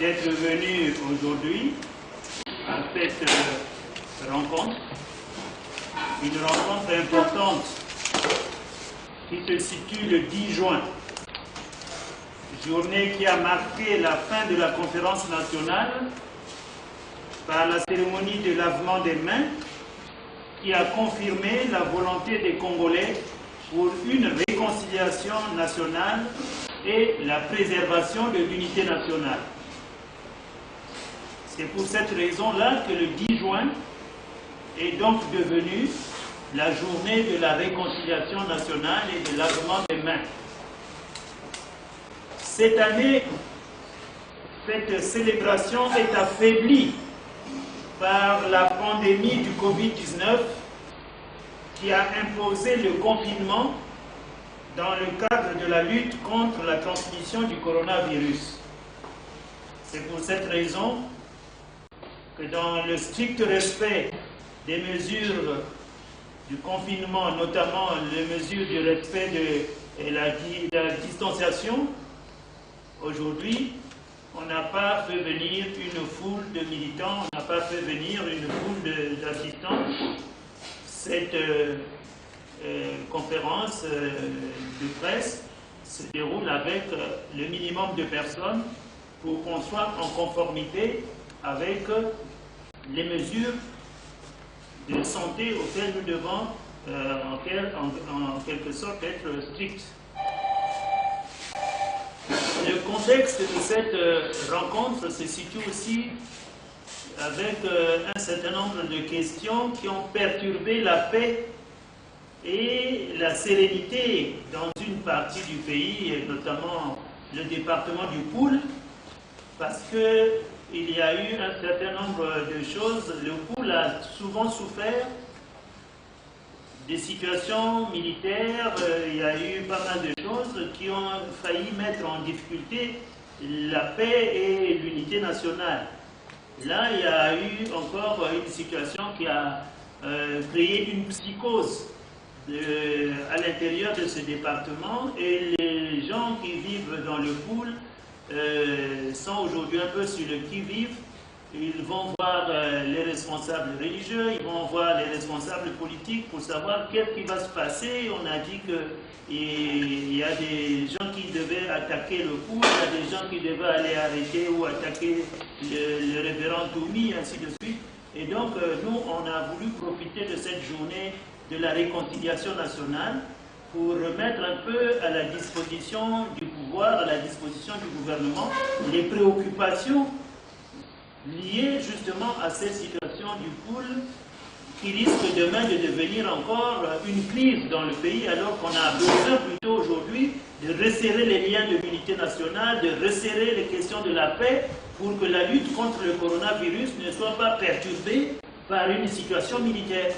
d'être venu aujourd'hui à cette rencontre, une rencontre importante qui se situe le 10 juin, journée qui a marqué la fin de la conférence nationale par la cérémonie de lavement des mains qui a confirmé la volonté des Congolais pour une réconciliation nationale et la préservation de l'unité nationale. C'est pour cette raison-là que le 10 juin est donc devenu la journée de la réconciliation nationale et de lavement des mains. Cette année, cette célébration est affaiblie par la pandémie du Covid-19 qui a imposé le confinement dans le cadre de la lutte contre la transmission du coronavirus. C'est pour cette raison que dans le strict respect des mesures du confinement, notamment les mesures du respect de la distanciation, aujourd'hui, on n'a pas fait venir une foule de militants, on n'a pas fait venir une foule d'assistants. Cette conférence de presse se déroule avec le minimum de personnes pour qu'on soit en conformité avec les mesures de santé auxquelles nous devons en quelque sorte être stricts. Le contexte de cette rencontre se situe aussi avec un certain nombre de questions qui ont perturbé la paix et la sérénité dans une partie du pays, et notamment le département du Poul, parce qu'il y a eu un certain nombre de choses. Le Poul a souvent souffert des situations militaires, il y a eu pas mal de choses qui ont failli mettre en difficulté la paix et l'unité nationale. Là, il y a eu encore une situation qui a créé une psychose à l'intérieur de ce département, et les gens qui vivent dans le Poul sont aujourd'hui un peu sur le qui-vive. Ils vont voir les responsables religieux, ils vont voir les responsables politiques pour savoir qu'est-ce qui va se passer. On a dit qu'il y a des gens qui devaient attaquer le Poul, il y a des gens qui devaient aller arrêter ou attaquer le révérend Toumi, ainsi de suite. Et donc, nous, on a voulu profiter de cette journée de la réconciliation nationale pour remettre un peu à la disposition du pouvoir, à la disposition du gouvernement, les préoccupations liées justement à cette situation du Poul qui risque demain de devenir encore une crise dans le pays, alors qu'on a besoin plutôt aujourd'hui de resserrer les liens de l'unité nationale, de resserrer les questions de la paix pour que la lutte contre le coronavirus ne soit pas perturbée par une situation militaire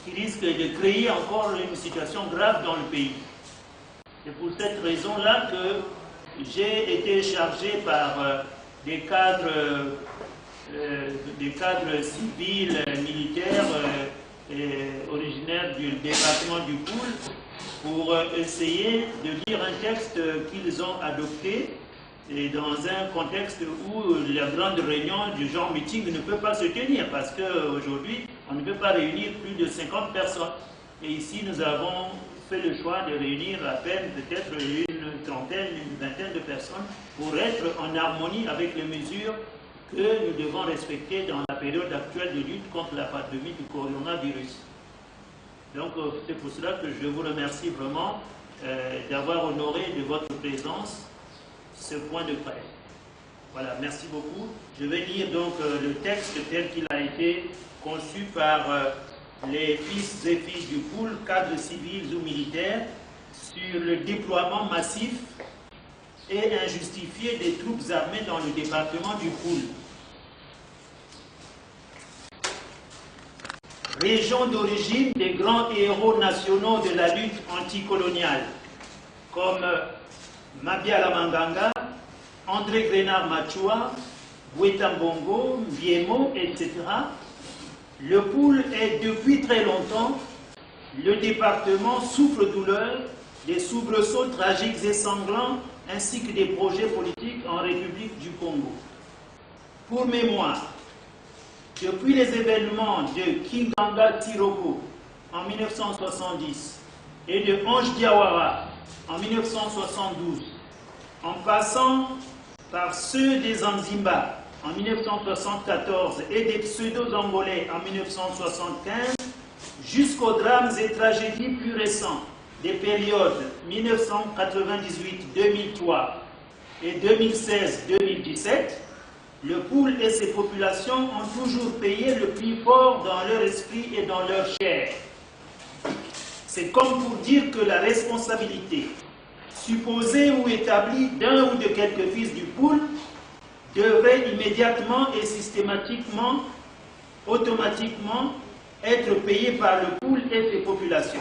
qui risque de créer encore une situation grave dans le pays. C'est pour cette raison-là que j'ai été chargé par des cadres civils, militaires, originaires du département du Poul, pour essayer de lire un texte qu'ils ont adopté, et dans un contexte où la grande réunion du genre meeting ne peut pas se tenir, parce qu'aujourd'hui, on ne peut pas réunir plus de 50 personnes. Et ici, nous avons fait le choix de réunir à peine peut-être une trentaine, une vingtaine de personnes pour être en harmonie avec les mesures que nous devons respecter dans la période actuelle de lutte contre la pandémie du coronavirus. Donc, c'est pour cela que je vous remercie vraiment d'avoir honoré de votre présence ce point de presse. Voilà, merci beaucoup. Je vais lire donc le texte tel qu'il a été conçu par les fils et filles du Poul, cadres civils ou militaires, sur le déploiement massif et injustifié des troupes armées dans le département du Poul. Région d'origine des grands héros nationaux de la lutte anticoloniale, comme Mabiala Manganga, André Grenard Machua, Bouetambongo, Biemo, etc. Le Poul est depuis très longtemps le département souffre-douleur des soubresauts tragiques et sanglants ainsi que des projets politiques en République du Congo. Pour mémoire, depuis les événements de Kinganga Tiroko en 1970 et de Ange Diawara en 1972, en passant par ceux des Anzimba en 1974 et des pseudo-angolais en 1975, jusqu'aux drames et tragédies plus récents des périodes 1998-2003 et 2016-2017, le Poul et ses populations ont toujours payé le prix fort dans leur esprit et dans leur chair. C'est comme pour dire que la responsabilité supposée ou établie d'un ou de quelques fils du Poul devrait immédiatement et systématiquement, automatiquement, être payée par le Poul et ses populations.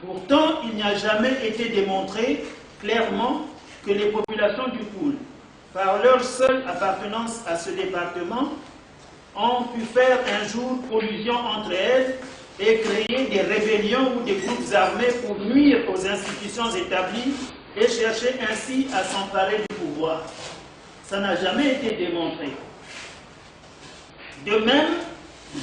Pourtant, il n'y a jamais été démontré clairement que les populations du Poul, par leur seule appartenance à ce département, ont pu faire un jour collusion entre elles et créer des rébellions ou des groupes armés pour nuire aux institutions établies et chercher ainsi à s'emparer du pouvoir. Ça n'a jamais été démontré. De même,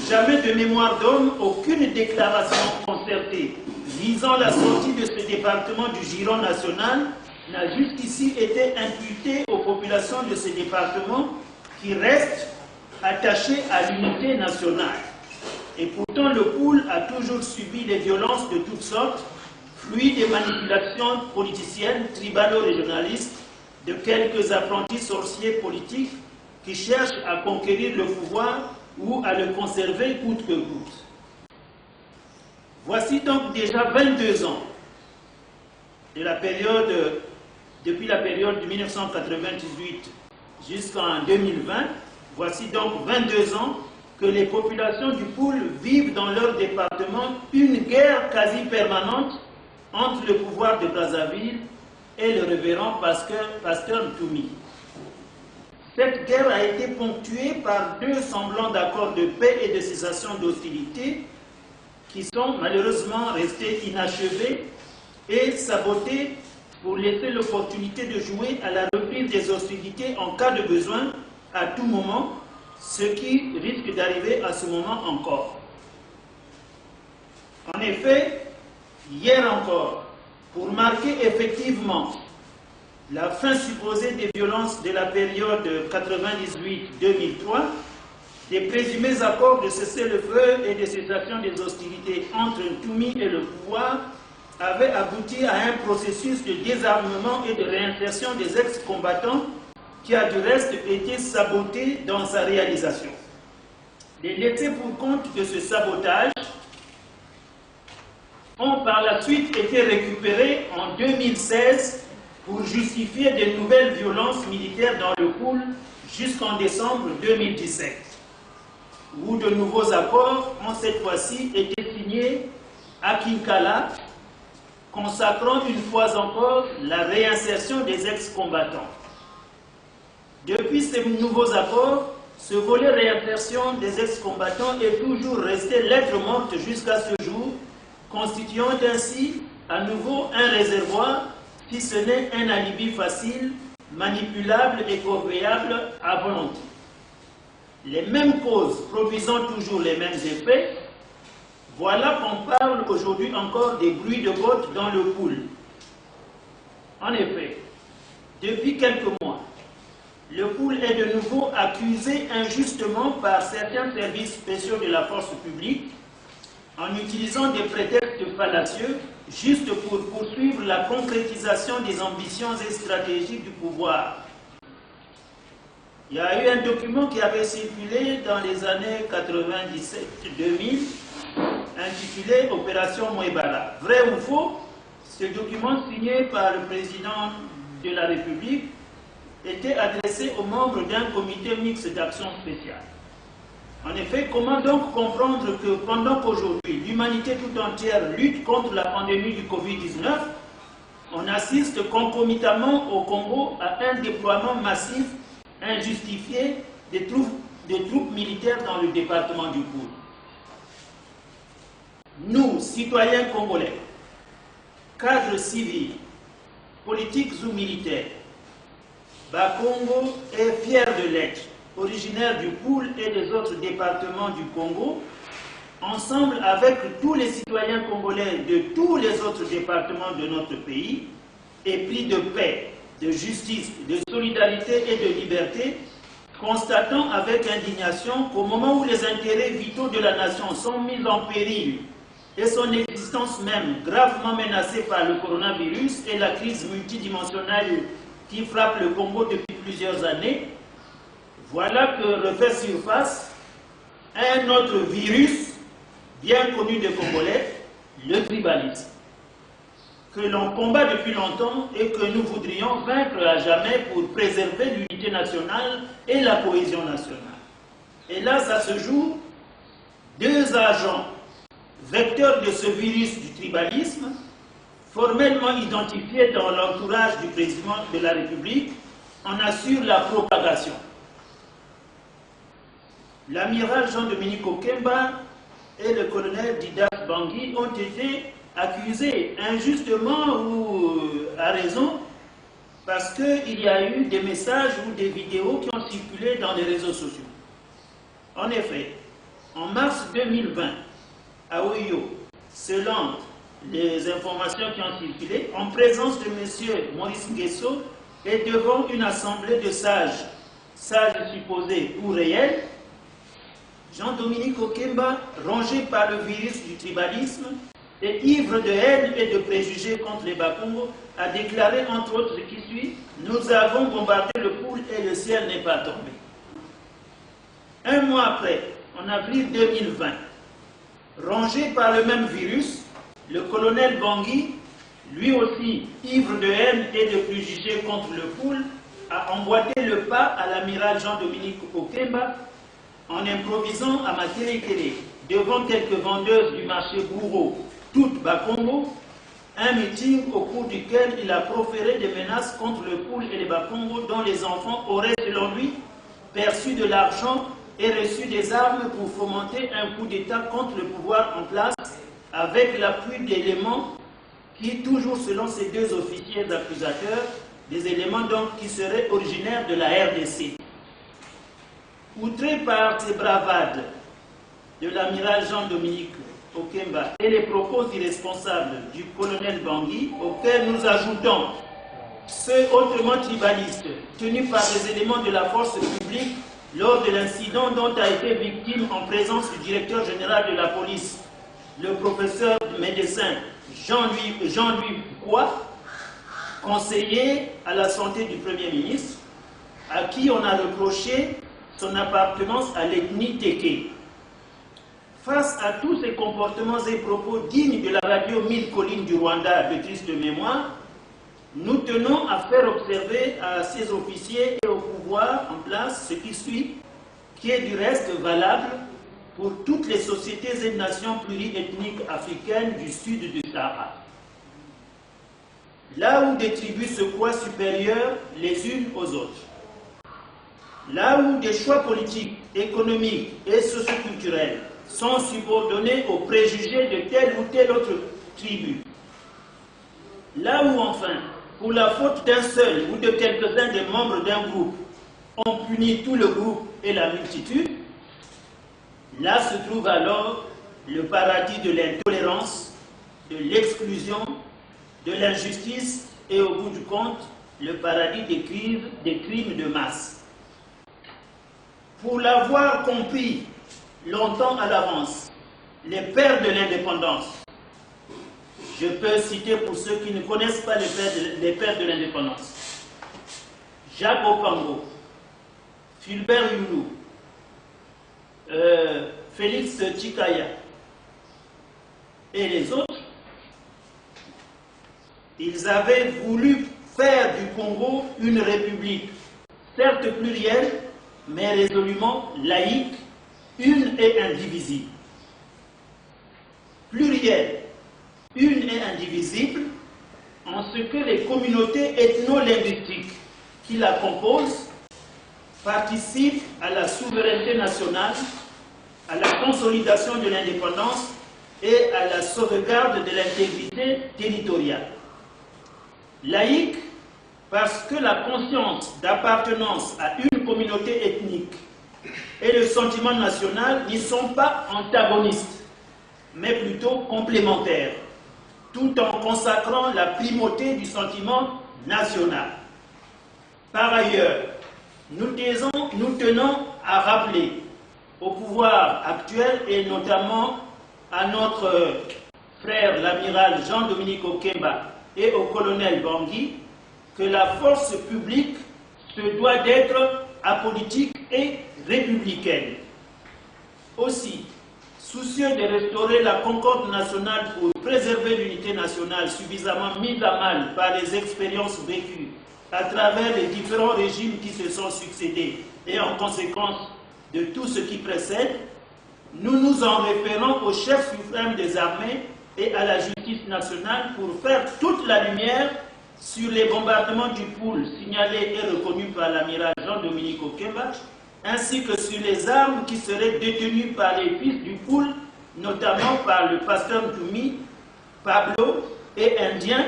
jamais de mémoire d'homme, aucune déclaration concertée visant la sortie de ce département du giron national n'a jusqu'ici été imputée aux populations de ce département qui restent attachées à l'unité nationale. Et pourtant, le Poul a toujours subi des violences de toutes sortes, fruits des manipulations politiciennes, tribalo-régionalistes, de quelques apprentis sorciers politiques qui cherchent à conquérir le pouvoir ou à le conserver coûte que coûte. Voici donc déjà 22 ans de la période, depuis la période de 1998 jusqu'en 2020, voici donc 22 ans que les populations du Poul vivent dans leur département une guerre quasi permanente entre le pouvoir de Brazzaville et le révérend pasteur Ntoumi. Cette guerre a été ponctuée par 2 semblants d'accords de paix et de cessation d'hostilité qui sont malheureusement restés inachevés et sabotés pour laisser l'opportunité de jouer à la reprise des hostilités en cas de besoin à tout moment, ce qui risque d'arriver à ce moment encore. En effet, hier encore, pour marquer effectivement la fin supposée des violences de la période 98-2003, des présumés accords de cessez-le-feu et de cessation des hostilités entre Ntoumi et le pouvoir avaient abouti à un processus de désarmement et de réinsertion des ex-combattants qui a du reste été saboté dans sa réalisation. Les laissés pour compte de ce sabotage ont par la suite été récupérés en 2016 pour justifier de nouvelles violences militaires dans le Poul jusqu'en décembre 2017, où de nouveaux accords ont cette fois-ci été signés à Kinkala, consacrant une fois encore la réinsertion des ex-combattants. Depuis ces nouveaux accords, ce volet réinsertion des ex-combattants est toujours resté lettre morte jusqu'à ce jour, constituant ainsi à nouveau un réservoir, si ce n'est un alibi facile, manipulable et corvéable à volonté. Les mêmes causes produisant toujours les mêmes effets, voilà qu'on parle aujourd'hui encore des bruits de bottes dans le Poul. En effet, depuis quelques mois, le Poul est de nouveau accusé injustement par certains services spéciaux de la force publique en utilisant des prétextes fallacieux juste pour poursuivre la concrétisation des ambitions et stratégies du pouvoir. Il y a eu un document qui avait circulé dans les années 97-2000 intitulé Opération Mouebara. Vrai ou faux, ce document signé par le président de la République était adressé aux membres d'un comité mixte d'action spéciale. En effet, comment donc comprendre que pendant qu'aujourd'hui l'humanité tout entière lutte contre la pandémie du Covid-19, on assiste concomitamment au Congo à un déploiement massif, injustifié des troupes militaires dans le département du Poul. Nous, citoyens congolais, cadres civils, politiques ou militaires, Bakongo est fier de l'être originaires du Poul et des autres départements du Congo, ensemble avec tous les citoyens congolais de tous les autres départements de notre pays, épris de paix, de justice, de solidarité et de liberté, constatant avec indignation qu'au moment où les intérêts vitaux de la nation sont mis en péril et son existence même gravement menacée par le coronavirus et la crise multidimensionnelle qui frappe le Congo depuis plusieurs années, voilà que refait surface un autre virus bien connu des Congolais, le tribalisme, que l'on combat depuis longtemps et que nous voudrions vaincre à jamais pour préserver l'unité nationale et la cohésion nationale. Hélas, à ce jour, deux agents vecteurs de ce virus du tribalisme, formellement identifiés dans l'entourage du président de la République, en assurent la propagation. L'amiral Jean-Dominique Okemba et le colonel Didas Bangui ont été accusés injustement ou à raison parce qu'il y a eu des messages ou des vidéos qui ont circulé dans les réseaux sociaux. En effet, en mars 2020, à Oyo, selon les informations qui ont circulé, en présence de M. Maurice Nguesso et devant une assemblée de sages supposés ou réels, Jean-Dominique Okemba, rongé par le virus du tribalisme et ivre de haine et de préjugés contre les Bakongo, a déclaré entre autres ce qui suit: « Nous avons bombardé le Poul et le ciel n'est pas tombé ». Un mois après, en avril 2020, rongé par le même virus, le colonel Bangui, lui aussi ivre de haine et de préjugés contre le Poul, a emboîté le pas à l'amiral Jean-Dominique Okemba en improvisant à Makelekele, devant quelques vendeuses du marché Gouro, toutes Bakongo, un meeting au cours duquel il a proféré des menaces contre le Poul et les Bakongo dont les enfants auraient, selon lui, perçu de l'argent et reçu des armes pour fomenter un coup d'État contre le pouvoir en place avec l'appui d'éléments qui, toujours selon ces deux officiers accusateurs, des éléments donc qui seraient originaires de la RDC. Outré par ces bravades de l'amiral Jean-Dominique Okemba et les propos irresponsables du colonel Bangui, auxquels nous ajoutons ceux autrement tribalistes tenus par des éléments de la force publique lors de l'incident dont a été victime en présence du directeur général de la police, le professeur médecin Jean-Louis Bois, conseiller à la santé du Premier ministre, à qui on a reproché son appartenance à l'ethnie Téké. Face à tous ces comportements et propos dignes de la radio 1000 collines du Rwanda de triste mémoire, nous tenons à faire observer à ces officiers et au pouvoir en place ce qui suit, qui est du reste valable pour toutes les sociétés et nations pluriethniques africaines du sud du Sahara. Là où des tribus se croient supérieures les unes aux autres, là où des choix politiques, économiques et socioculturels sont subordonnés aux préjugés de telle ou telle autre tribu, là où enfin, pour la faute d'un seul ou de quelques-uns des membres d'un groupe, on punit tout le groupe et la multitude, là se trouve alors le paradis de l'intolérance, de l'exclusion, de l'injustice et au bout du compte, le paradis des crimes de masse. Pour l'avoir compris longtemps à l'avance, les pères de l'indépendance, je peux citer pour ceux qui ne connaissent pas les pères de l'indépendance, Jacques Opango, Fulbert Youlou, Félix Tchikaya et les autres, ils avaient voulu faire du Congo une république, certes plurielle, mais résolument laïque, une et indivisible. Plurielle, une et indivisible, en ce que les communautés ethno-linguistiques qui la composent participent à la souveraineté nationale, à la consolidation de l'indépendance et à la sauvegarde de l'intégrité territoriale. Laïque, parce que la conscience d'appartenance à une communauté ethnique et le sentiment national n'y sont pas antagonistes, mais plutôt complémentaires, tout en consacrant la primauté du sentiment national. Par ailleurs, nous tenons à rappeler au pouvoir actuel et notamment à notre frère l'amiral Jean-Dominique Okemba et au colonel Bangui que la force publique se doit d'être apolitique et républicaine. Aussi, soucieux de restaurer la concorde nationale pour préserver l'unité nationale suffisamment mise à mal par les expériences vécues à travers les différents régimes qui se sont succédés et en conséquence de tout ce qui précède, nous nous en référons au chef suprême des armées et à la justice nationale pour faire toute la lumière sur les bombardements du Poul signalés et reconnus par l'amiral Jean-Dominique Okemba, ainsi que sur les armes qui seraient détenues par les fils du Poul, notamment par le pasteur Ntoumi, Pablo et Indien,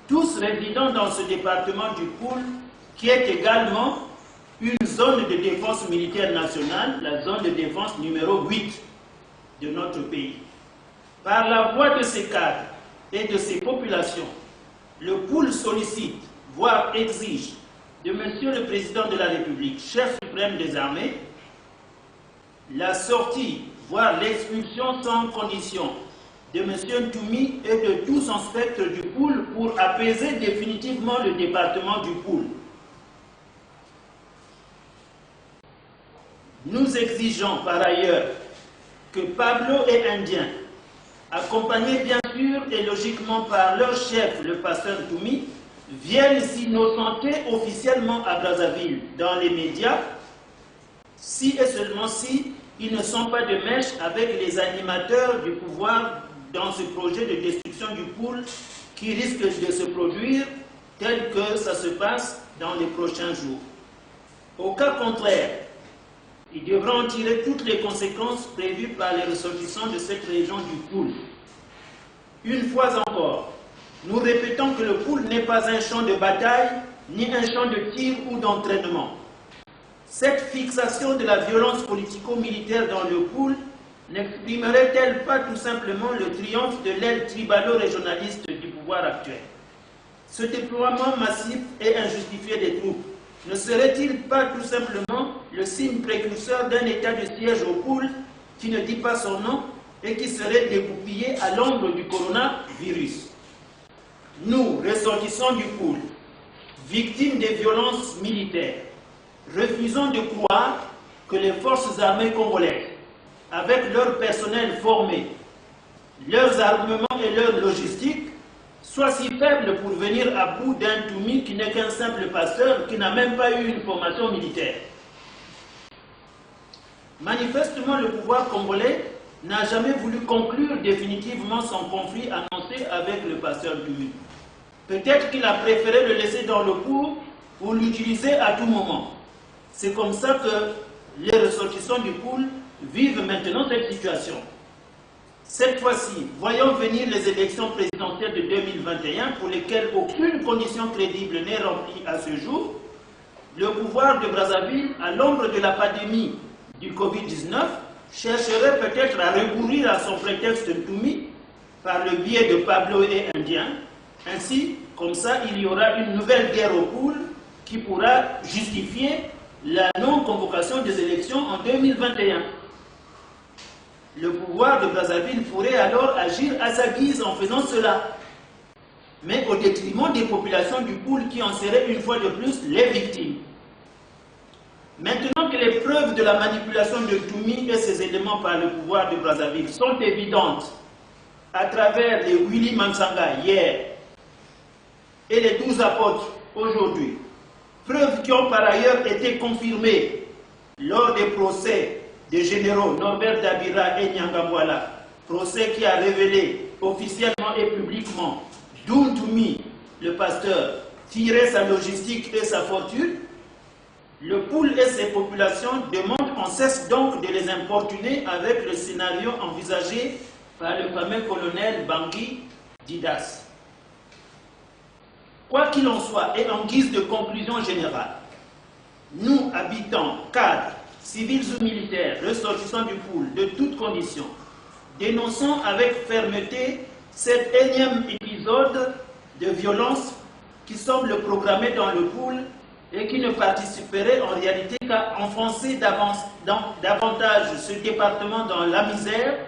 tous résidant dans ce département du Poul, qui est également une zone de défense militaire nationale, la zone de défense numéro 8 de notre pays. Par la voix de ces cadres et de ces populations, le Poul sollicite, voire exige, de Monsieur le Président de la République, chef suprême des armées, la sortie, voire l'expulsion sans condition de M. Ntoumi et de tout son spectre du Poul pour apaiser définitivement le département du Poul. Nous exigeons par ailleurs que Pablo et Indien, accompagnés bien sûr et logiquement par leur chef, le pasteur Ntoumi, viennent s'innocenter officiellement à Brazzaville dans les médias, si et seulement si ils ne sont pas de mèche avec les animateurs du pouvoir dans ce projet de destruction du Poul qui risque de se produire tel que ça se passe dans les prochains jours. Au cas contraire, ils devront en tirer toutes les conséquences prévues par les ressortissants de cette région du Poul. Une fois encore, nous répétons que le Poul n'est pas un champ de bataille, ni un champ de tir ou d'entraînement. Cette fixation de la violence politico-militaire dans le Poul n'exprimerait-elle pas tout simplement le triomphe de l'aile tribalo-régionaliste du pouvoir actuel? Ce déploiement massif et injustifié des troupes ne serait-il pas tout simplement le signe précurseur d'un état de siège au Poul qui ne dit pas son nom et qui serait dégoupillé à l'ombre du coronavirus? Nous, ressortissants du Poul, victimes des violences militaires, refusons de croire que les forces armées congolaises, avec leur personnel formé, leurs armements et leur logistique, soient si faibles pour venir à bout d'un Ntoumi qui n'est qu'un simple pasteur qui n'a même pas eu une formation militaire. Manifestement, le pouvoir congolais n'a jamais voulu conclure définitivement son conflit annoncé avec le pasteur Ntoumi. Peut-être qu'il a préféré le laisser dans le cours pour l'utiliser à tout moment. C'est comme ça que les ressortissants du Poul vivent maintenant cette situation. Cette fois-ci, voyons venir les élections présidentielles de 2021 pour lesquelles aucune condition crédible n'est remplie à ce jour. Le pouvoir de Brazzaville, à l'ombre de la pandémie du Covid-19, chercherait peut-être à recourir à son prétexte Ntoumi par le biais de Pablo et Indien. Ainsi, comme ça, il y aura une nouvelle guerre au Poul qui pourra justifier la non-convocation des élections en 2021. Le pouvoir de Brazzaville pourrait alors agir à sa guise en faisant cela, mais au détriment des populations du Poul qui en seraient une fois de plus les victimes. Maintenant que les preuves de la manipulation de Ntoumi et ses éléments par le pouvoir de Brazzaville sont évidentes à travers les Willy Mansanga hier et les 12 apôtres aujourd'hui, preuves qui ont par ailleurs été confirmées lors des procès des généraux Norbert Dabira et Nyangambwala, procès qui a révélé officiellement et publiquement d'où Ntoumi, le pasteur, tirait sa logistique et sa fortune. Le Poul et ses populations demandent qu'on cesse donc de les importuner avec le scénario envisagé par le fameux colonel Bangui Didas. Quoi qu'il en soit, et en guise de conclusion générale, nous, habitants, cadres, civils ou militaires, ressortissants du pool, de toutes conditions, dénonçons avec fermeté cet énième épisode de violence qui semble programmé dans le pool et qui ne participerait en réalité qu'à enfoncer davantage ce département dans la misère,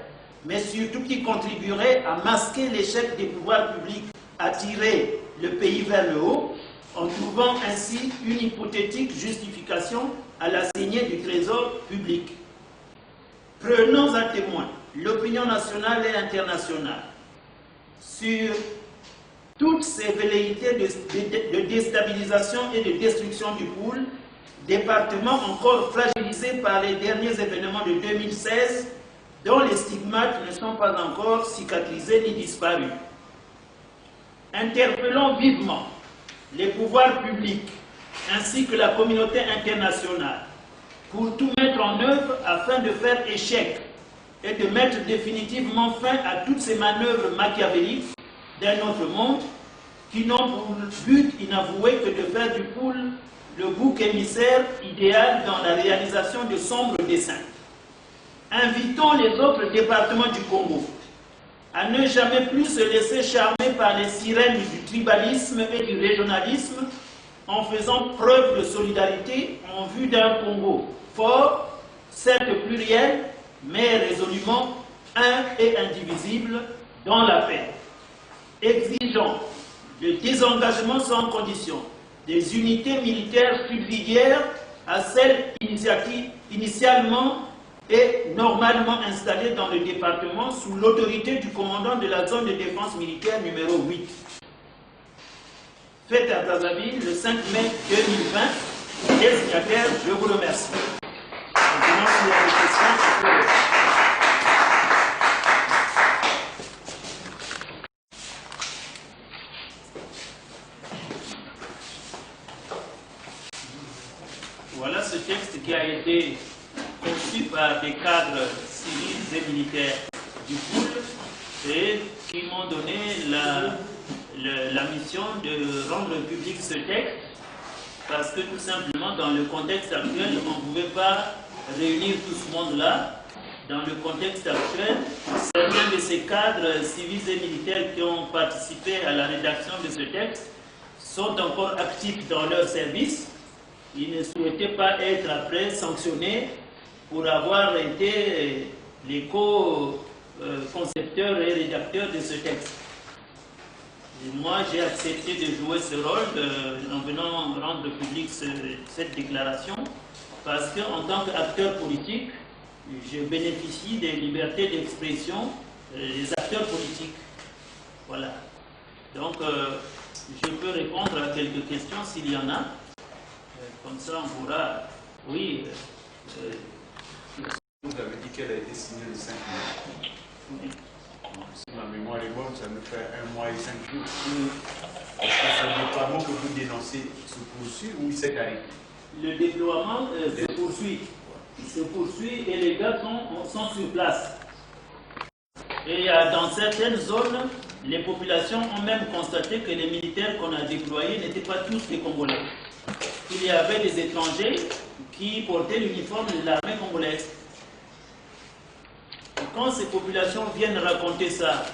mais surtout qui contribuerait à masquer l'échec des pouvoirs publics à tirer le pays vers le haut, en trouvant ainsi une hypothétique justification à la saignée du trésor public. Prenons à témoin l'opinion nationale et internationale sur toutes ces velléités de déstabilisation et de destruction du pool, département encore fragilisé par les derniers événements de 2016, dont les stigmates ne sont pas encore cicatrisés ni disparus. Interpellons vivement les pouvoirs publics ainsi que la communauté internationale pour tout mettre en œuvre afin de faire échec et de mettre définitivement fin à toutes ces manœuvres machiavéliques d'un autre monde qui n'ont pour but inavoué que de faire du pool le bouc émissaire idéal dans la réalisation de sombres desseins. Invitons les autres départements du Congo à ne jamais plus se laisser charmer par les sirènes du tribalisme et du régionalisme en faisant preuve de solidarité en vue d'un Congo fort, certes pluriel, mais résolument un et indivisible dans la paix. Exigeons le désengagement sans condition des unités militaires subsidiaires à celles initialement et normalement installées dans le département sous l'autorité du commandant de la zone de défense militaire numéro 8. Faites à Brazzaville le 5 mai 2020. Les signataires, je vous remercie. Maintenant, s'il y a des questions, voilà ce texte qui a été conçu par des cadres civils et militaires du pool et qui m'ont donné la mission de rendre public ce texte parce que tout simplement dans le contexte actuel on ne pouvait pas réunir tout ce monde-là. Dans le contexte actuel, certains de ces cadres civils et militaires qui ont participé à la rédaction de ce texte sont encore actifs dans leur service. Ils ne souhaitaient pas être après sanctionnés pour avoir été les co-concepteurs et rédacteurs de ce texte. Et moi, j'ai accepté de jouer ce rôle en venant rendre public cette déclaration parce qu'en tant qu'acteur politique, je bénéficie des libertés d'expression des acteurs politiques. Voilà. Donc, je peux répondre à quelques questions s'il y en a. Comme ça, on pourra... Oui. Vous avez dit qu'elle a été signée le 5 mai. Oui. Si ma mémoire est bonne, ça me fait 1 mois et 5 jours. Est-ce que ce déploiement que vous dénoncez se poursuit ou il s'est arrêté? Le déploiement se poursuit. Il se poursuit et les gars sont sur place. Et dans certaines zones, les populations ont même constaté que les militaires qu'on a déployés n'étaient pas tous des Congolais. Il y avait des étrangers qui portaient l'uniforme de l'armée congolaise. Et quand ces populations viennent raconter ça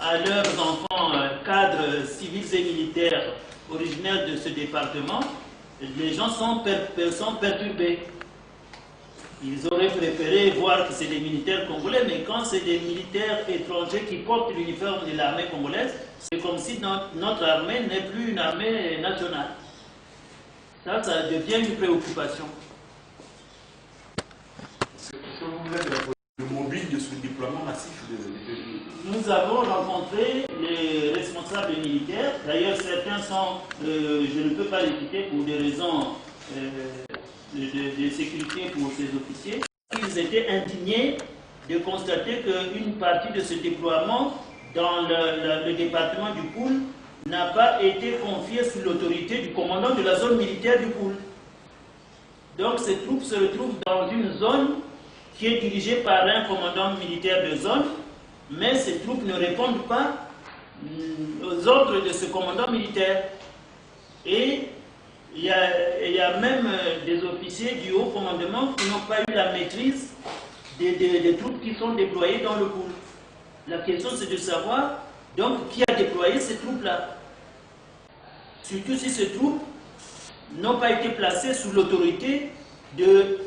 à leurs enfants cadres civils et militaires originaires de ce département, les gens sont perturbés. Ils auraient préféré voir que c'est des militaires congolais, mais quand c'est des militaires étrangers qui portent l'uniforme de l'armée congolaise, c'est comme si notre armée n'est plus une armée nationale. Ça devient une préoccupation. Est-ce que vous êtes le mobile de ce déploiement massif Nous avons rencontré les responsables militaires. D'ailleurs, certains sont, je ne peux pas les citer pour des raisons de sécurité pour ces officiers. Ils étaient indignés de constater qu'une partie de ce déploiement dans le département du Poul n'a pas été confiée sous l'autorité du commandant de la zone militaire du Poul. Donc ces troupes se retrouvent dans une zone qui est dirigée par un commandant militaire de zone, mais ces troupes ne répondent pas aux ordres de ce commandant militaire. Et il y a même des officiers du haut commandement qui n'ont pas eu la maîtrise des troupes qui sont déployées dans le pool. La question c'est de savoir donc qui a déployé ces troupes-là. Surtout si ces troupes n'ont pas été placées sous l'autorité de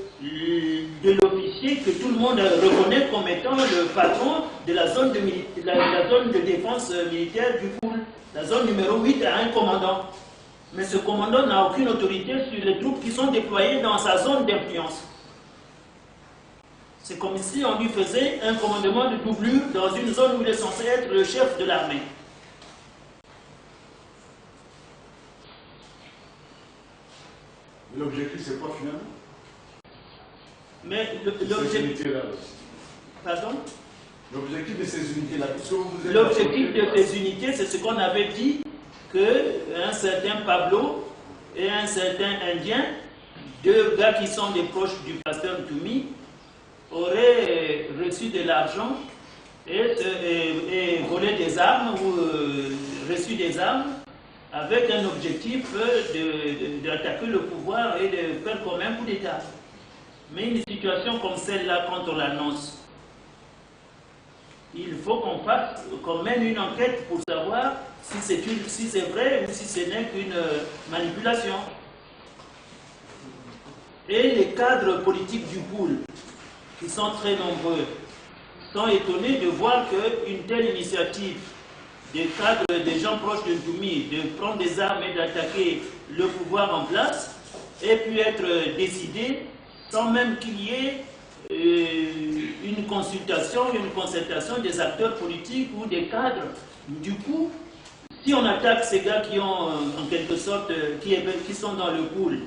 l'officier que tout le monde reconnaît comme étant le patron de la zone de défense militaire du pool. La zone numéro 8 a un commandant. Mais ce commandant n'a aucune autorité sur les troupes qui sont déployées dans sa zone d'influence. C'est comme si on lui faisait un commandement de doublure dans une zone où il est censé être le chef de l'armée. L'objectif, c'est quoi finalement? Mais l'objectif... Pardon? L'objectif de ces unités-là. L'objectif de ces unités, c'est ce qu'on avait dit, qu'un certain Pablo et un certain Indien, deux gars qui sont des proches du pasteur Toumi, auraient reçu de l'argent et volé des armes ou reçu des armes avec un objectif d'attaquer le pouvoir et de faire comme un coup d'État. Mais une situation comme celle-là, quand on l'annonce, il faut qu'on mène une enquête pour savoir si c'est vrai ou si ce n'est qu'une manipulation. Et les cadres politiques du pool, qui sont très nombreux, sont étonnés de voir qu'une telle initiative des cadres, des gens proches de Ntoumi, de prendre des armes et d'attaquer le pouvoir en place, ait pu être décidée sans même qu'il y ait une consultation, une concertation des acteurs politiques ou des cadres. Du coup, si on attaque ces gars qui ont, en quelque sorte, qui sont dans le pool,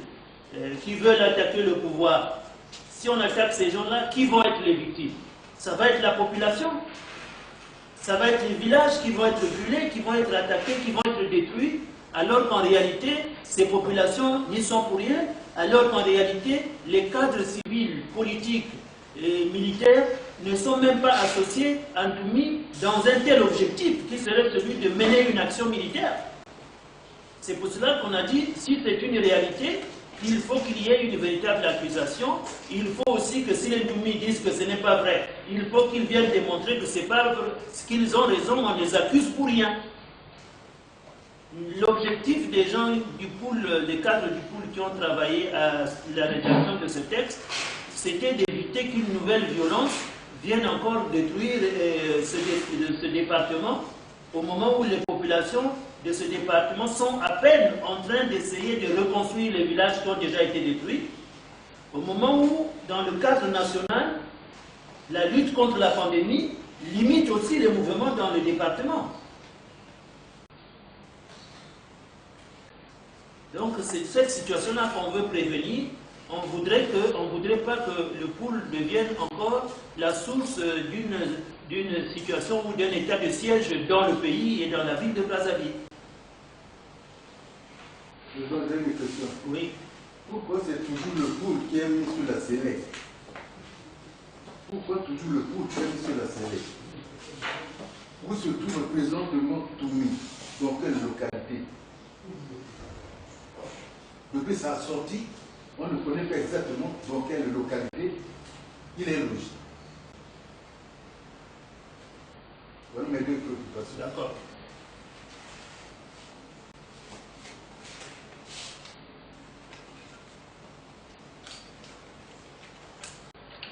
qui veulent attaquer le pouvoir, si on attaque ces gens-là, qui vont être les victimes? Ça va être la population. Ça va être les villages qui vont être brûlés, qui vont être attaqués, qui vont être détruits, alors qu'en réalité, ces populations n'y sont pour rien, alors qu'en réalité, les cadres civils, politiques et militaires ne sont même pas associés à Ntoumi dans un tel objectif qui serait celui de mener une action militaire. C'est pour cela qu'on a dit, si c'est une réalité, il faut qu'il y ait une véritable accusation. Il faut aussi que si les Ntoumi disent que ce n'est pas vrai, il faut qu'ils viennent démontrer que c'est pas vrai, qu'ils ont raison, on les accuse pour rien. L'objectif des gens du pool, des cadres du pool qui ont travaillé à la rédaction de ce texte, c'était d'éviter qu'une nouvelle violence vienne encore détruire ce département au moment où les populations de ce département sont à peine en train d'essayer de reconstruire les villages qui ont déjà été détruits, au moment où, dans le cadre national, la lutte contre la pandémie limite aussi les mouvements dans le département. Donc c'est cette situation-là qu'on veut prévenir. On ne voudrait pas que le pool devienne encore la source d'une situation ou d'un état de siège dans le pays et dans la ville de Brazzaville. Je dois donner une question. Oui. Pourquoi c'est toujours le pool qui est mis sur la sellette? Pourquoi toujours le pool qui est mis sur la sellette? Où se trouve le président de Ntoumi? Dans quelle localité? Depuis sa sortie, on ne connaît pas exactement dans quelle localité il est logé. Voilà mes deux préoccupations. D'accord.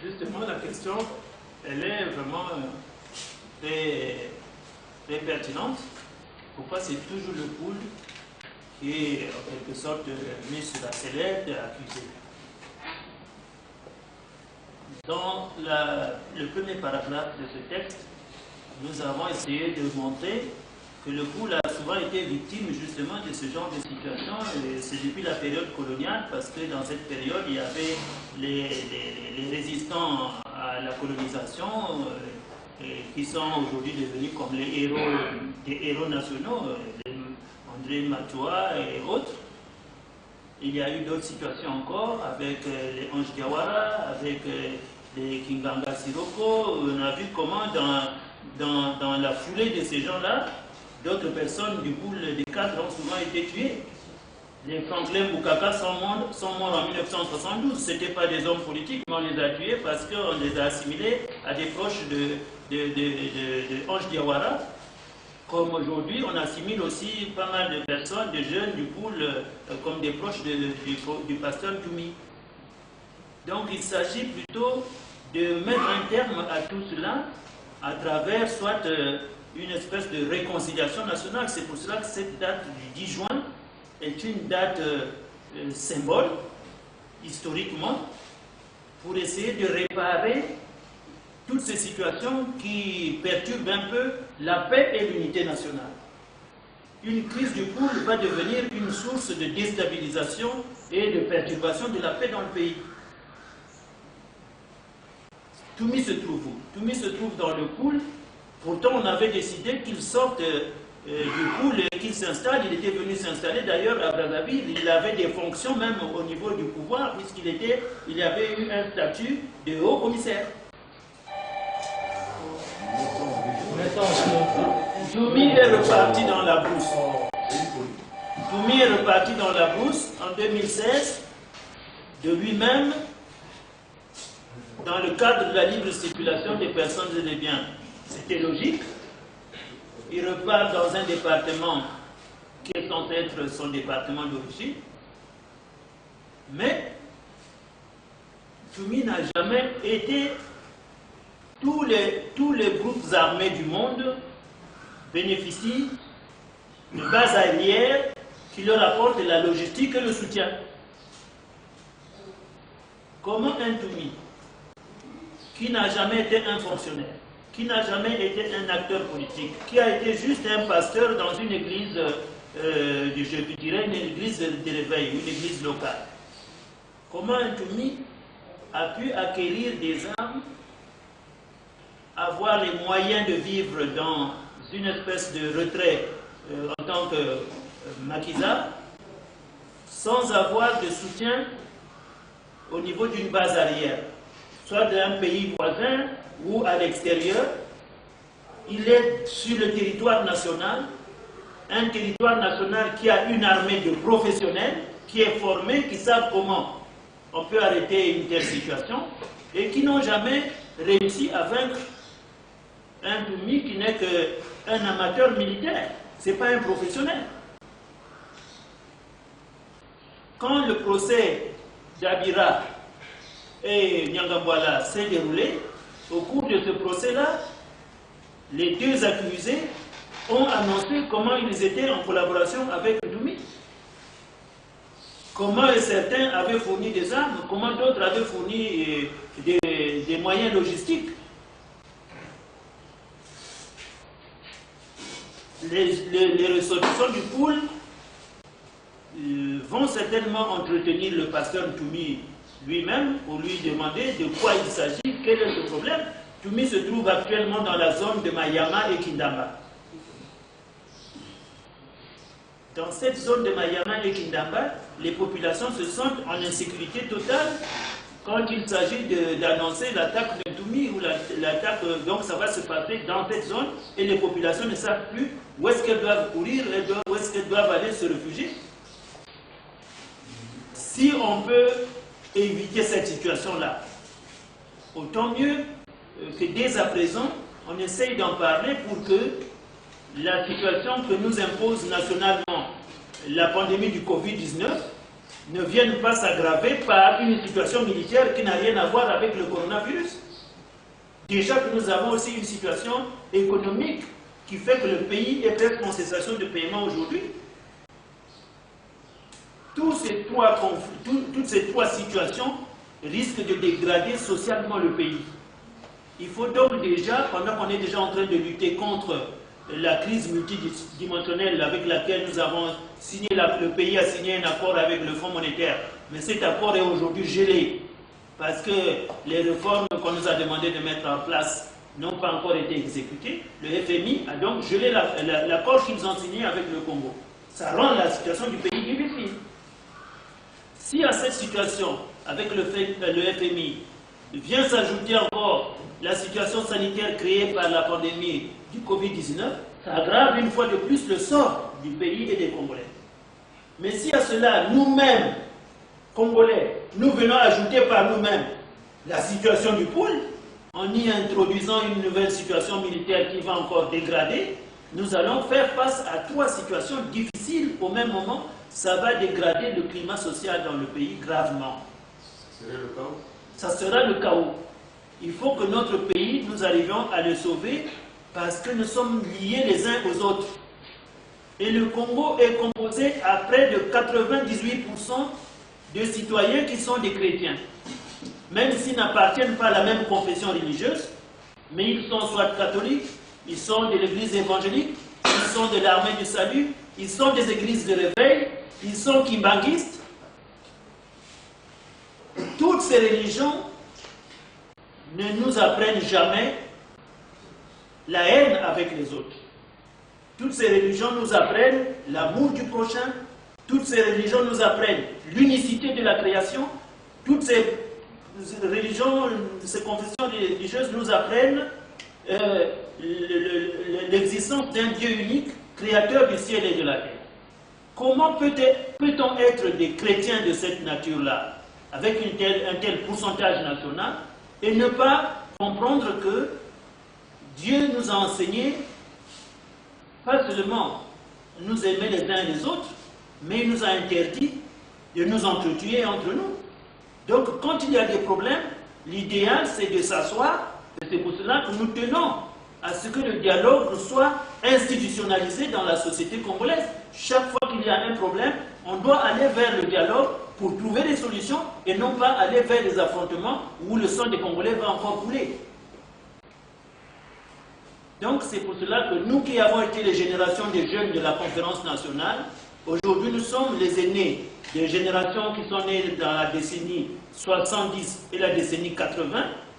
Justement, la question, elle est vraiment très pertinente. Pourquoi c'est toujours le pool qui est en quelque sorte mis sur la sellette et accusé? Dans le premier paragraphe de ce texte, nous avons essayé de montrer que le pool a souvent été victime justement de ce genre de situation, et c'est depuis la période coloniale, parce que dans cette période, il y avait les résistants à la colonisation, qui sont aujourd'hui devenus comme des héros nationaux, André Matua et autres. Il y a eu d'autres situations encore, avec les Ange Gawara, avec les Kinganga Siroko. On a vu comment dans la foulée de ces gens-là, d'autres personnes du pool des cadres ont souvent été tuées. Les Franklin Bukaka sont morts en 1972. Ce n'étaient pas des hommes politiques, mais on les a tués parce qu'on les a assimilés à des proches de Ange Diawara. Comme aujourd'hui, on assimile aussi pas mal de personnes, de jeunes du pool, comme des proches du pasteur Toumi. Donc il s'agit plutôt de mettre un terme à tout cela à travers soit une espèce de réconciliation nationale. C'est pour cela que cette date du 10 juin est une date symbole, historiquement, pour essayer de réparer toutes ces situations qui perturbent un peu la paix et l'unité nationale. Une crise du pool va devenir une source de déstabilisation et de perturbation de la paix dans le pays. Toumi se trouve où? Toumi se trouve dans le pool. Pourtant, on avait décidé qu'il sorte du pool et qu'il s'installe. Il était venu s'installer d'ailleurs à Brazzaville. Il avait des fonctions même au niveau du pouvoir, puisqu'il avait eu un statut de haut commissaire. Toumi est reparti dans la brousse. Toumi est reparti dans la brousse en 2016 de lui-même dans le cadre de la libre circulation des personnes et des biens. C'était logique. Il repart dans un département qui est censé être son département d'origine. Mais Toumi n'a jamais été... Tous les groupes armés du monde bénéficient de bases aériennes qui leur apportent la logistique et le soutien. Comment un Toumi, qui n'a jamais été un fonctionnaire, qui n'a jamais été un acteur politique, qui a été juste un pasteur dans une église, je dirais une église de réveil, une église locale, comment un Toumi a pu acquérir des armes, avoir les moyens de vivre dans une espèce de retrait en tant que maquisard, sans avoir de soutien au niveau d'une base arrière, soit d'un pays voisin ou à l'extérieur. Il est sur le territoire national, un territoire national qui a une armée de professionnels, qui est formée, qui savent comment on peut arrêter une telle situation, et qui n'ont jamais réussi à vaincre un Toumi qui n'est qu'un amateur militaire, ce n'est pas un professionnel. Quand le procès d'Abira et Nyangambwala s'est déroulé, au cours de ce procès-là, les deux accusés ont annoncé comment ils étaient en collaboration avec Toumi. Comment certains avaient fourni des armes, comment d'autres avaient fourni des moyens logistiques. Les ressortissants du pool vont certainement entretenir le pasteur Toumi lui-même pour lui demander de quoi il s'agit, quel est le problème. Toumi se trouve actuellement dans la zone de Mayama et Kindamba. Dans cette zone de Mayama et Kindamba, les populations se sentent en insécurité totale quand il s'agit d'annoncer l'attaque de Toumi ou l'attaque, donc ça va se passer dans cette zone et les populations ne savent plus où est-ce qu'elles doivent courir, où est-ce qu'elles doivent aller se réfugier. Si on peut éviter cette situation-là, autant mieux que dès à présent, on essaye d'en parler pour que la situation que nous impose nationalement la pandémie du Covid-19 ne vienne pas s'aggraver par une situation militaire qui n'a rien à voir avec le coronavirus. Déjà que nous avons aussi une situation économique qui fait que le pays est presque en cessation de paiement aujourd'hui. Toutes ces trois situations risquent de dégrader socialement le pays. Il faut donc déjà, pendant qu'on est déjà en train de lutter contre la crise multidimensionnelle avec laquelle nous avons signé, le pays a signé un accord avec le Fonds monétaire, mais cet accord est aujourd'hui gelé parce que les réformes qu'on nous a demandé de mettre en place n'ont pas encore été exécutées. Le FMI a donc gelé l'accord qu'ils ont signé avec le Congo. Ça rend la situation du pays difficile. Si à cette situation, avec le FMI, vient s'ajouter encore la situation sanitaire créée par la pandémie du Covid-19, ça aggrave une fois de plus le sort du pays et des Congolais. Mais si à cela, nous-mêmes, Congolais, nous venons ajouter par nous-mêmes la situation du pôle, en y introduisant une nouvelle situation militaire qui va encore dégrader, nous allons faire face à 3 situations difficiles au même moment. Ça va dégrader le climat social dans le pays gravement. Ça serait le chaos? Ça sera le chaos. Il faut que notre pays, nous arrivions à le sauver parce que nous sommes liés les uns aux autres. Et le Congo est composé à près de 98% de citoyens qui sont des chrétiens. Même s'ils n'appartiennent pas à la même confession religieuse, mais ils sont soit catholiques, ils sont de l'église évangélique, ils sont de l'armée du salut, ils sont des églises de réveil, ils sont kimbanguistes. Toutes ces religions ne nous apprennent jamais la haine avec les autres. Toutes ces religions nous apprennent l'amour du prochain. Toutes ces religions nous apprennent l'unicité de la création. Toutes ces religions, ces confessions religieuses nous apprennent l'existence d'un Dieu unique, créateur du ciel et de la terre. Comment peut-on être des chrétiens de cette nature-là, avec un tel pourcentage national, et ne pas comprendre que Dieu nous a enseigné pas seulement nous aimer les uns les autres, mais il nous a interdit de nous entretuer entre nous. Donc, quand il y a des problèmes, l'idéal, c'est de s'asseoir, et c'est pour cela que nous tenons à ce que le dialogue soit institutionnalisé dans la société congolaise. Chaque fois qu'il y a un problème, on doit aller vers le dialogue pour trouver des solutions et non pas aller vers des affrontements où le sang des Congolais va encore couler. Donc c'est pour cela que nous qui avons été les générations des jeunes de la conférence nationale, aujourd'hui nous sommes les aînés des générations qui sont nées dans la décennie 70 et la décennie 80.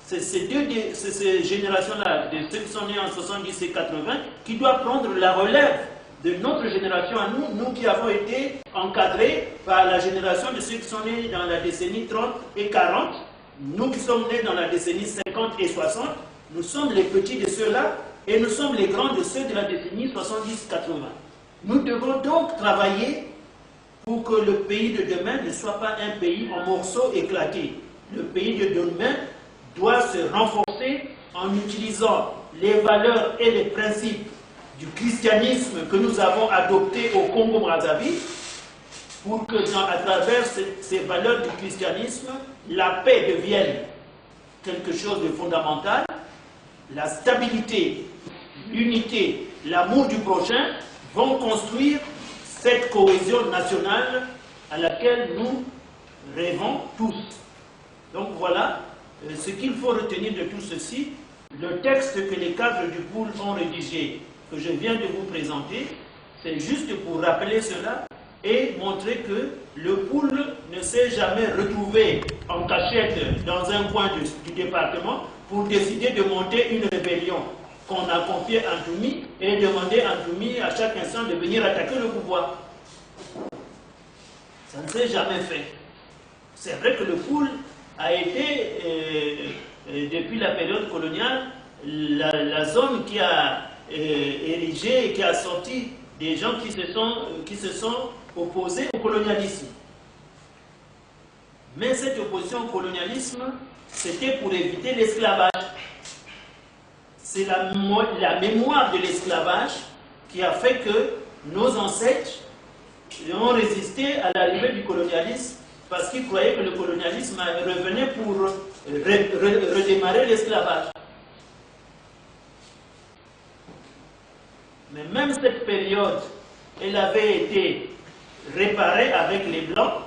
C'est ces générations-là, de ceux qui sont nés en 70 et 80, qui doivent prendre la relève de notre génération à nous, nous qui avons été encadrés par la génération de ceux qui sont nés dans la décennie 30 et 40, nous qui sommes nés dans la décennie 50 et 60, nous sommes les petits de ceux-là et nous sommes les grands de ceux de la décennie 70-80. Nous devons donc travailler pour que le pays de demain ne soit pas un pays en morceaux éclatés. Le pays de demain doit se renforcer en utilisant les valeurs et les principes du christianisme que nous avons adopté au Congo-Brazzaville, pour que à travers ces valeurs du christianisme, la paix devienne quelque chose de fondamental, la stabilité, l'unité, l'amour du prochain vont construire cette cohésion nationale à laquelle nous rêvons tous. Donc voilà ce qu'il faut retenir de tout ceci. Le texte que les cadres du pôle ont rédigé, que je viens de vous présenter, c'est juste pour rappeler cela et montrer que le pôle ne s'est jamais retrouvé en cachette dans un coin du département pour décider de monter une rébellion qu'on a confiée à Ntoumi et demander à Ntoumi à chaque instant de venir attaquer le pouvoir. Ça ne s'est jamais fait. C'est vrai que le pôle a été, depuis la période coloniale, la zone qui a érigé et qui a sorti des gens qui se sont opposés au colonialisme. Mais cette opposition au colonialisme, c'était pour éviter l'esclavage. C'est la mémoire de l'esclavage qui a fait que nos ancêtres ont résisté à l'arrivée du colonialisme parce qu'ils croyaient que le colonialisme revenait pour redémarrer l'esclavage. Mais même cette période, elle avait été réparée avec les Blancs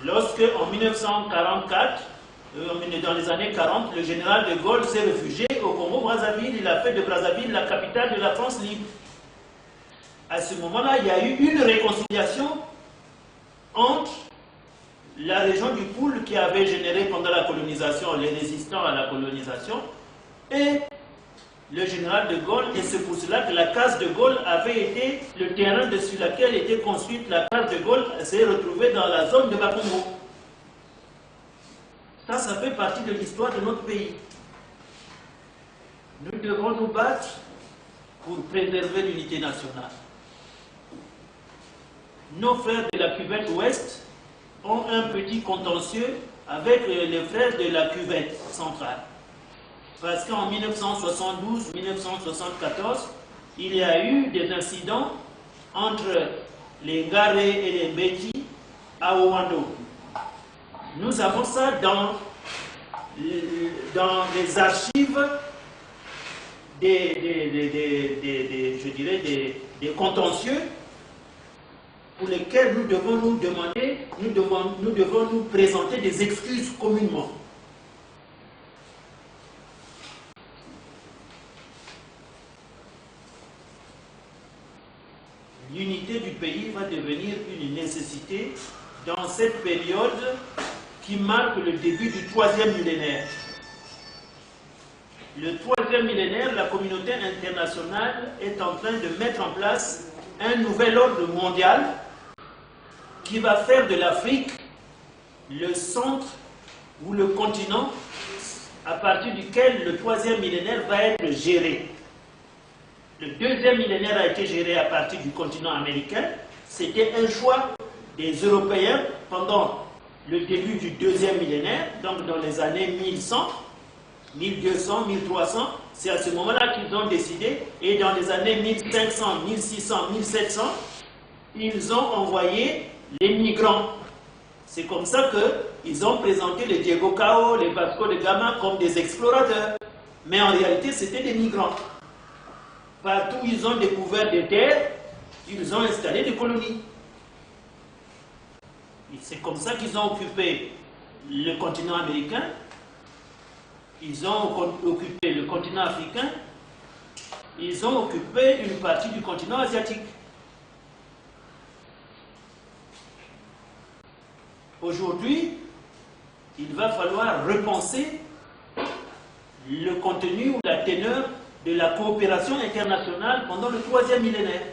lorsque, en 1944, dans les années 40, le général de Gaulle s'est réfugié au Congo-Brazzaville. Il a fait de Brazzaville la capitale de la France libre. À ce moment-là, il y a eu une réconciliation entre la région du Poul qui avait généré pendant la colonisation les résistants à la colonisation et le général de Gaulle, et c'est pour cela que la case de Gaulle avait été le terrain sur lequel était construite la case de Gaulle, s'est retrouvée dans la zone de Bakongo. Ça fait partie de l'histoire de notre pays. Nous devons nous battre pour préserver l'unité nationale. nos frères de la cuvette ouest ont un petit contentieux avec les frères de la cuvette centrale. Parce qu'en 1972-1974, il y a eu des incidents entre les Garé et les Mbeti à Ouando. Nous avons ça dans les archives des contentieux pour lesquels nous devons nous demander, nous devons nous présenter des excuses communément. L'unité du pays va devenir une nécessité dans cette période qui marque le début du 3e millénaire. Le 3e millénaire, la communauté internationale est en train de mettre en place un nouvel ordre mondial qui va faire de l'Afrique le centre ou le continent à partir duquel le 3e millénaire va être géré. Le 2e millénaire a été géré à partir du continent américain. C'était un choix des Européens pendant le début du 2e millénaire, donc dans les années 1100, 1200, 1300. C'est à ce moment-là qu'ils ont décidé, et dans les années 1500, 1600, 1700, ils ont envoyé les migrants. C'est comme ça qu'ils ont présenté les Diego Cao, les Vasco de Gama comme des explorateurs. Mais en réalité, c'était des migrants. Partout où ils ont découvert des terres, ils ont installé des colonies. C'est comme ça qu'ils ont occupé le continent américain, ils ont occupé le continent africain, ils ont occupé une partie du continent asiatique. Aujourd'hui, il va falloir repenser le contenu ou la teneur de la coopération internationale pendant le 3e millénaire.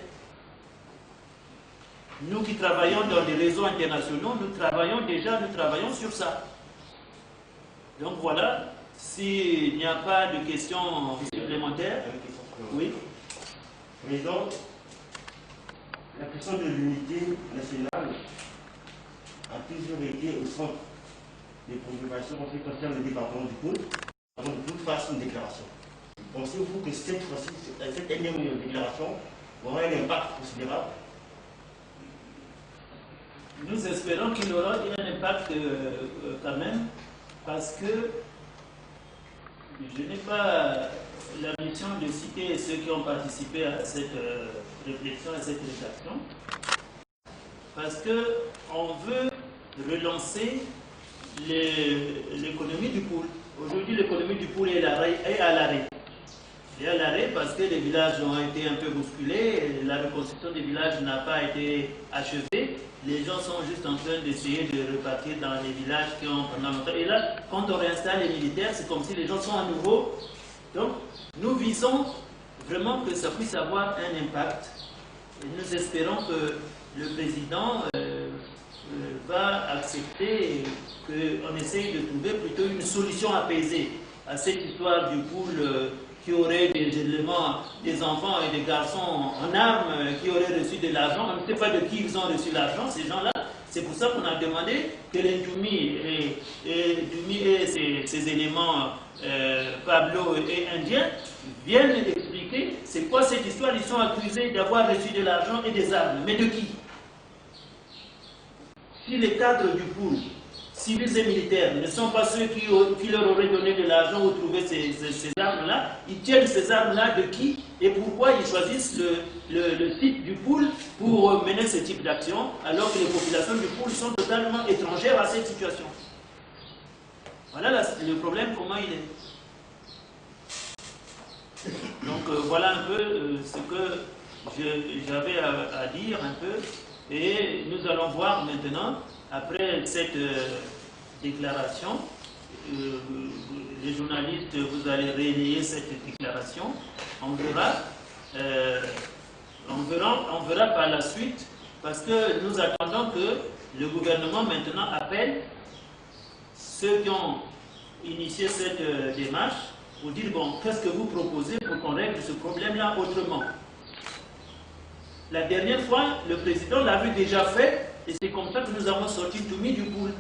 Nous qui travaillons dans des réseaux internationaux, nous travaillons sur ça. Donc voilà, s'il n'y a pas de questions supplémentaires. Oui. Président, la question de l'unité nationale a toujours été au centre des préoccupations en ce qui concerne le département du Pôle, avant de toute fasse une déclaration. Pensez-vous que cette fois-ci, cette énième déclaration aura un impact considérable? Nous espérons qu'il aura un impact quand même, parce que je n'ai pas la mission de citer ceux qui ont participé à cette réflexion, à cette rédaction, parce qu'on veut relancer l'économie du Pôle. Aujourd'hui, l'économie du Pôle est à l'arrêt. Et à l'arrêt parce que les villages ont été un peu bousculés, la reconstruction des villages n'a pas été achevée. Les gens sont juste en train d'essayer de repartir dans les villages qui ont pendant longtemps. Et là, quand on réinstalle les militaires, c'est comme si les gens sont à nouveau. Donc, nous visons vraiment que ça puisse avoir un impact. Et nous espérons que le président va accepter qu'on essaye de trouver plutôt une solution apaisée à cette histoire du Pôle qui aurait des éléments, des enfants et des garçons en armes, qui auraient reçu de l'argent. On ne sait pas de qui ils ont reçu l'argent, ces gens-là. C'est pour ça qu'on a demandé que les Dumi et ces éléments, Pablo et Indiens, viennent expliquer c'est quoi cette histoire. Ils sont accusés d'avoir reçu de l'argent et des armes. Mais de qui? Si les cadres du Pôle, civils et militaires, ne sont pas ceux qui leur auraient donné de l'argent ou trouvé ces armes-là, ils tiennent ces armes-là de qui et pourquoi ils choisissent le site du Pôle pour mener ce type d'action alors que les populations du Pôle sont totalement étrangères à cette situation. Voilà le problème, comment il est. Donc voilà un peu ce que j'avais à dire un peu, et nous allons voir maintenant, après cette déclaration, les journalistes, vous allez relayer cette déclaration, on verra par la suite, parce que nous attendons que le gouvernement maintenant appelle ceux qui ont initié cette démarche pour dire, bon, qu'est-ce que vous proposez pour qu'on règle ce problème-là autrement? La dernière fois, le président l'avait déjà fait, et c'est comme ça que nous avons sorti Ntoumi du pool.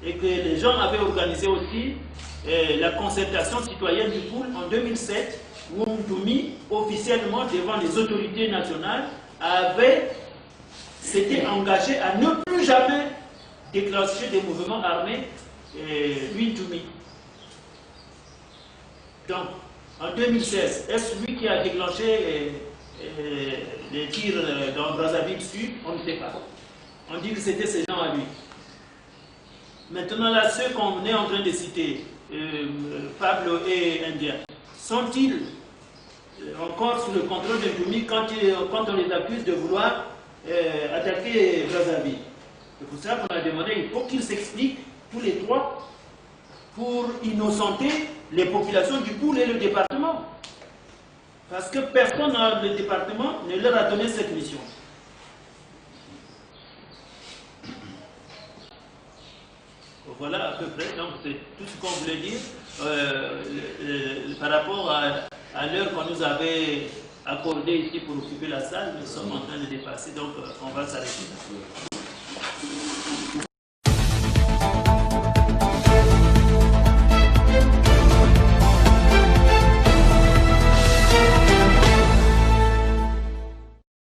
Et que les gens avaient organisé aussi la concertation citoyenne du pool en 2007, où Ntoumi, officiellement devant les autorités nationales, s'était engagé à ne plus jamais déclencher des mouvements armés, lui Ntoumi. Donc, en 2016, est-ce lui qui a déclenché les tirs dans Brazzaville Sud? On ne sait pas. On dit que c'était ces gens à lui. Maintenant, là, ceux qu'on est en train de citer, Pablo et Indien, sont-ils encore sous le contrôle de Ntoumi quand on les accuse de vouloir attaquer Brazzaville? C'est pour ça qu'on a demandé, il faut qu'ils s'expliquent, tous les trois, pour innocenter les populations du pool et le département. Parce que personne dans le département ne leur a donné cette mission. Voilà à peu près, donc c'est tout ce qu'on voulait dire par rapport à l'heure qu'on nous avait accordée ici pour occuper la salle. Nous sommes en train de dépasser, donc on va s'arrêter là.